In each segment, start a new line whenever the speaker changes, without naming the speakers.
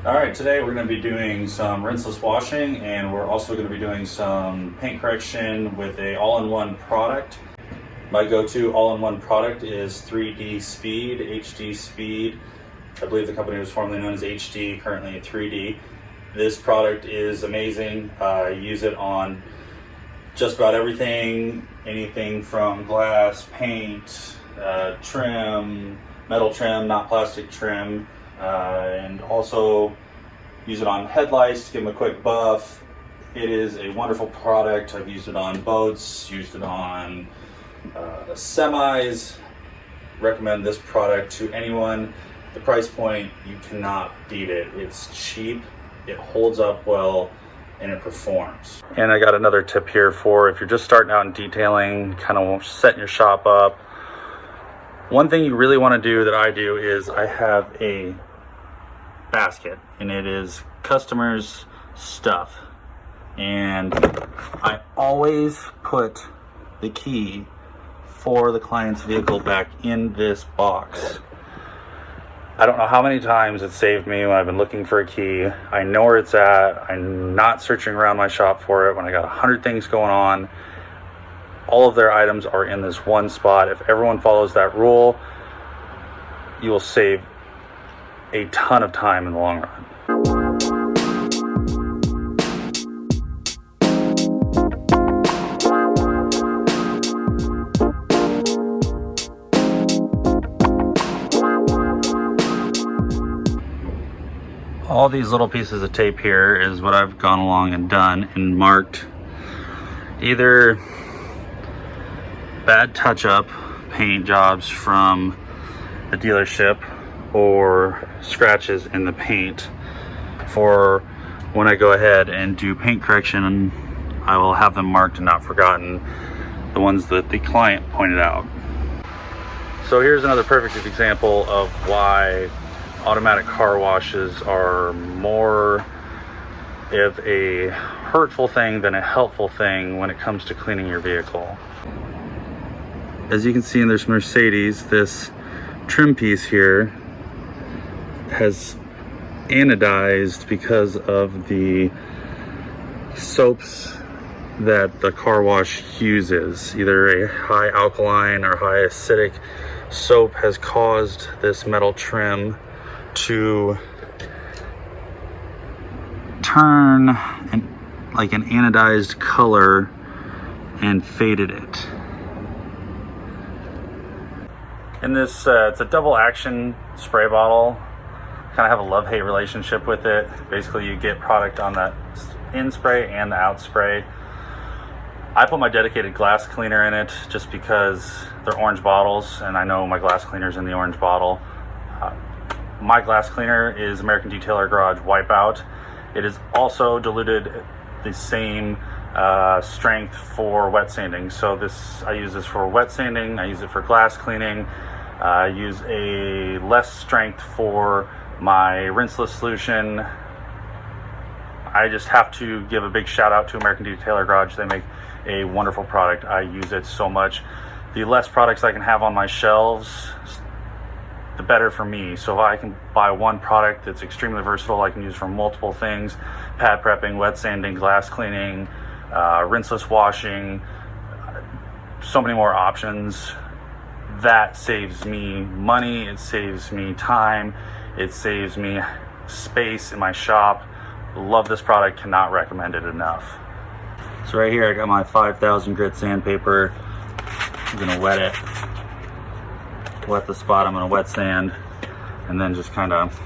All right, today we're going to be doing some rinseless washing, and we're also going to be doing some paint correction with a all-in-one product. My go-to all-in-one product is 3D Speed, HD Speed. I believe the company was formerly known as HD, currently 3D. This product is amazing. I use it on just about everything, anything from glass, paint, trim, metal trim, not plastic trim, and also use it on headlights to give them a quick buff. It is a wonderful product. I've used it on boats, used it on semis. Recommend this product to anyone. The price point, you cannot beat it. It's cheap, it holds up well, and it performs. And I got another tip here for if you're just starting out in detailing, kind of setting your shop up. One thing you really want to do that I do is I have a basket, and it is customers' stuff. And I always put the key for the client's vehicle back in this box. I don't know how many times it saved me when I've been looking for a key. I know where it's at. I'm not searching around my shop for it when I got 100 things going on. All of their items are in this one spot. If everyone follows that rule, you will save a ton of time in the long run. All these little pieces of tape here is what I've gone along and done and marked either bad touch-up paint jobs from the dealership or scratches in the paint for when I go ahead and do paint correction, and I will have them marked and not forgotten, the ones that the client pointed out. So here's another perfect example of why automatic car washes are more of a hurtful thing than a helpful thing when it comes to cleaning your vehicle. As you can see in this Mercedes, this trim piece here has anodized because of the soaps that the car wash uses. Either a high alkaline or high acidic soap has caused this metal trim to turn like an anodized color and faded it. In this, it's a double action spray bottle. Kind of have a love-hate relationship with it. Basically, you get product on that in spray and the out spray. I put my dedicated glass cleaner in it just because they're orange bottles, and I know my glass cleaner's in the orange bottle. My glass cleaner is American Detailer Garage Wipeout. It is also diluted the same strength for wet sanding. So I use this for wet sanding, I use it for glass cleaning. I use a less strength for my rinseless solution. I just have to give a big shout out to American Detailer Garage. They make a wonderful product. I use it so much. The less products I can have on my shelves, the better for me. So if I can buy one product that's extremely versatile, I can use for multiple things: pad prepping, wet sanding, glass cleaning, rinseless washing, so many more options. That saves me money, it saves me time, it saves me space in my shop. Love this product, cannot recommend it enough. So right here I got my 5000 grit sandpaper. I'm gonna wet it. Wet the spot I'm gonna wet sand, and then just kind of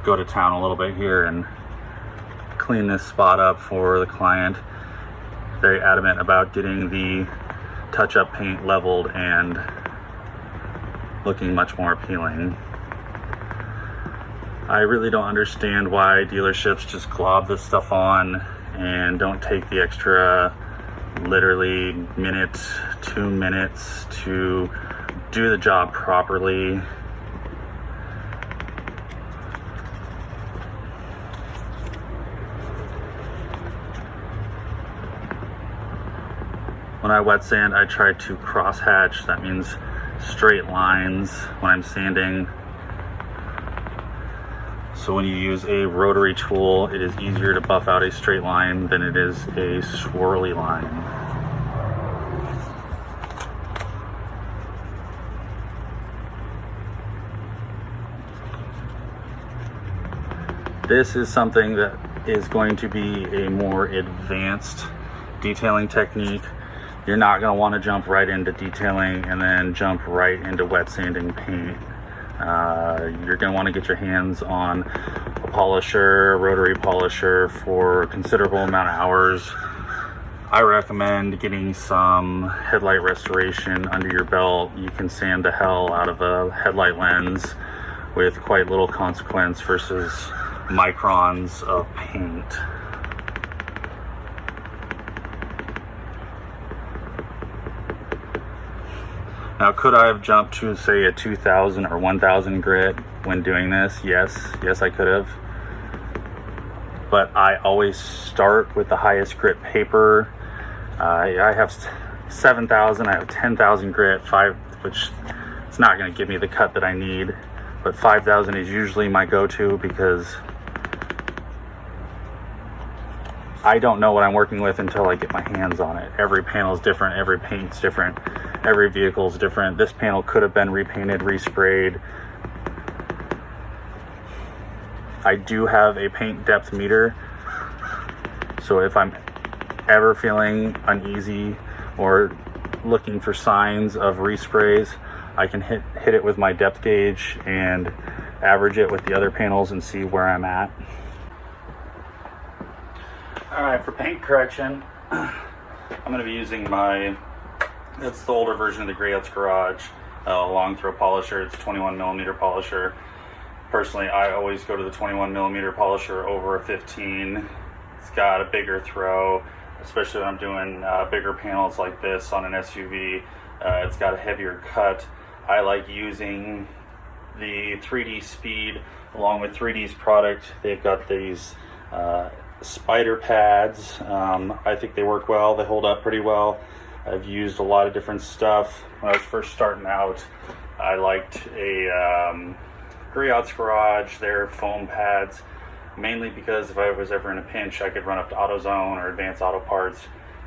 go to town a little bit here and clean this spot up for the client. Very adamant about getting the touch-up paint leveled and looking much more appealing. I really don't understand why dealerships just glob this stuff on and don't take the extra literally minute, 2 minutes to do the job properly. When I wet sand, I try to cross hatch. That means straight lines when I'm sanding. So when you use a rotary tool, it is easier to buff out a straight line than it is a swirly line. This is something that is going to be a more advanced detailing technique. You're not going to want to jump right into detailing and then jump right into wet sanding paint. You're going to want to get your hands on a polisher, a rotary polisher, for a considerable amount of hours. I recommend getting some headlight restoration under your belt. You can sand the hell out of a headlight lens with quite little consequence versus microns of paint. Now, could I have jumped to, say, a 2000 or 1000 grit when doing this? Yes, I could have. But I always start with the highest grit paper. I have 7,000, I have 10,000 grit, which is not going to give me the cut that I need. But 5,000 is usually my go-to because I don't know what I'm working with until I get my hands on it. Every panel is different, every paint's different, every vehicle is different. This panel could have been repainted, resprayed. I do have a paint depth meter, so if I'm ever feeling uneasy or looking for signs of resprays, I can hit it with my depth gauge and average it with the other panels and see where I'm at. Alright, for paint correction, I'm going to be using that's the older version of the Greyouts Garage long throw polisher. It's a 21mm polisher. Personally, I always go to the 21mm polisher over a 15. It's got a bigger throw, especially when I'm doing bigger panels like this on an SUV. It's got a heavier cut. I like using the 3D Speed along with 3D's product. They've got these spider pads. I think they work well. They hold up pretty well. I've used a lot of different stuff. When I was first starting out, I liked a Greyouts Garage, their foam pads, mainly because if I was ever in a pinch, I could run up to AutoZone or Advanced Auto Parts,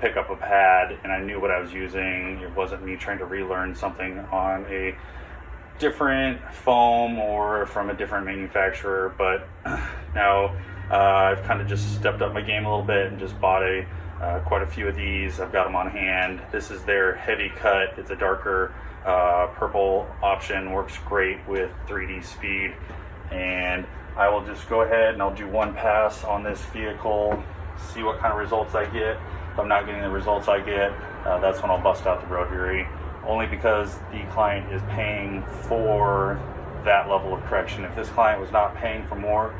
pick up a pad, and I knew what I was using. It wasn't me trying to relearn something on a different foam or from a different manufacturer. But now I've kind of just stepped up my game a little bit and just bought quite a few of these. I've got them on hand. This is their heavy cut. It's a darker purple option. Works great with 3D Speed. And I will just go ahead and I'll do one pass on this vehicle, see what kind of results I get. If I'm not getting the results I get, that's when I'll bust out the rotary. Only because the client is paying for that level of correction. If this client was not paying for more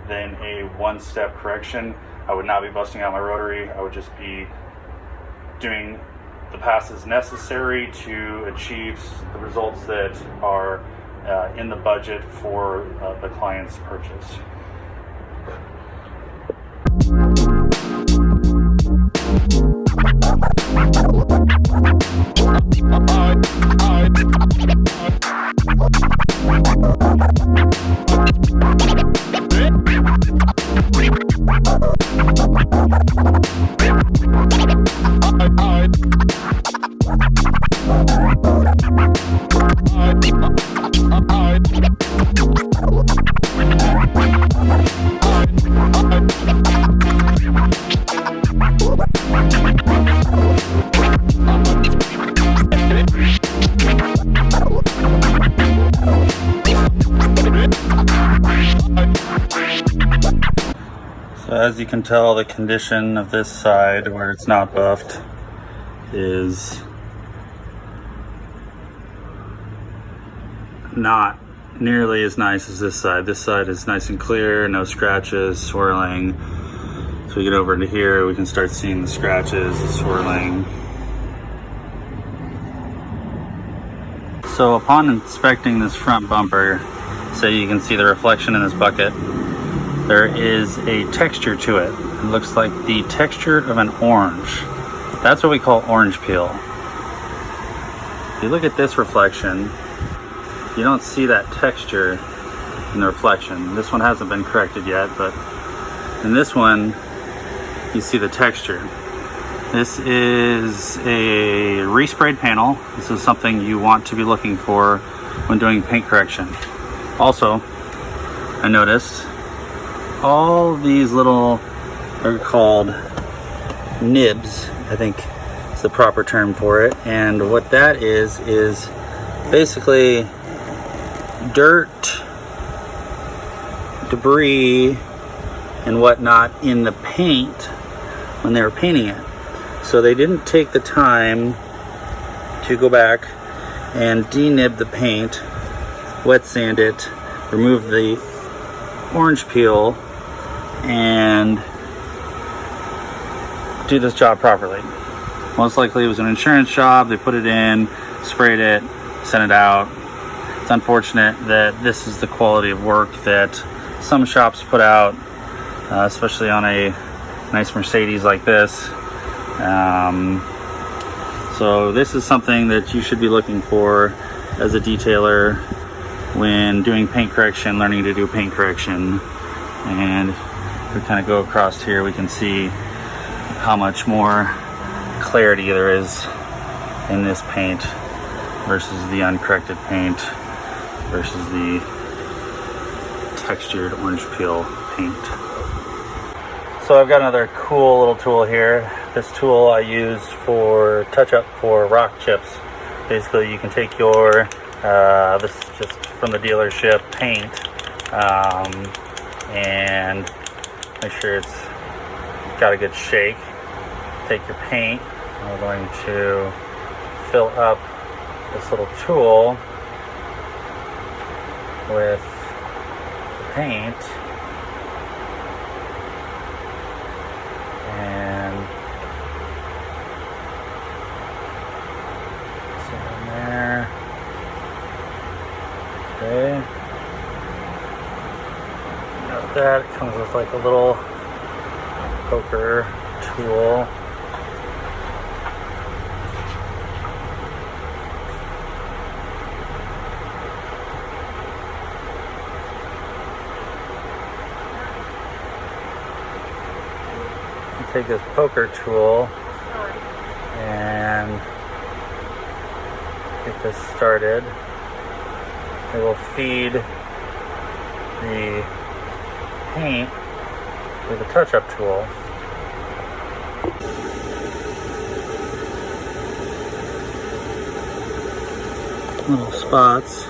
than a one-step correction, I would not be busting out my rotary. I would just be doing the passes necessary to achieve the results that are in the budget for the client's purchase. So as you can tell, the condition of this side where it's not buffed is not nearly as nice as this side. This side is nice and clear, no scratches, swirling. So we get over into here, we can start seeing the scratches, the swirling. So upon inspecting this front bumper, so you can see the reflection in this bucket, there is a texture to it. It looks like the texture of an orange. That's what we call orange peel. If you look at this reflection, you don't see that texture in the reflection. This one hasn't been corrected yet, but in this one, you see the texture. This is a resprayed panel. This is something you want to be looking for when doing paint correction. Also, I noticed all these little are called nibs, I think is the proper term for it. And what that is basically dirt, debris, and whatnot in the paint when they were painting it. So they didn't take the time to go back and denib the paint, wet sand it, remove the orange peel, and do this job properly. Most likely it was an insurance job. They put it in, sprayed it, sent it out. It's unfortunate that this is the quality of work that some shops put out, especially on a nice Mercedes like this. So this is something that you should be looking for as a detailer when doing paint correction, learning to do paint correction. And if we kind of go across here, we can see how much more clarity there is in this paint versus the uncorrected paint versus the textured orange peel paint. So I've got another cool little tool here. This tool I use for touch-up for rock chips. Basically, you can take your, this is just from the dealership, paint, and make sure it's got a good shake. Take your paint, and we're going to fill up this little tool with paint. And so in there. Okay. Got that. It comes with like a little poker tool. Take this poker tool and get this started. It will feed the paint with a touch-up tool. Little spots.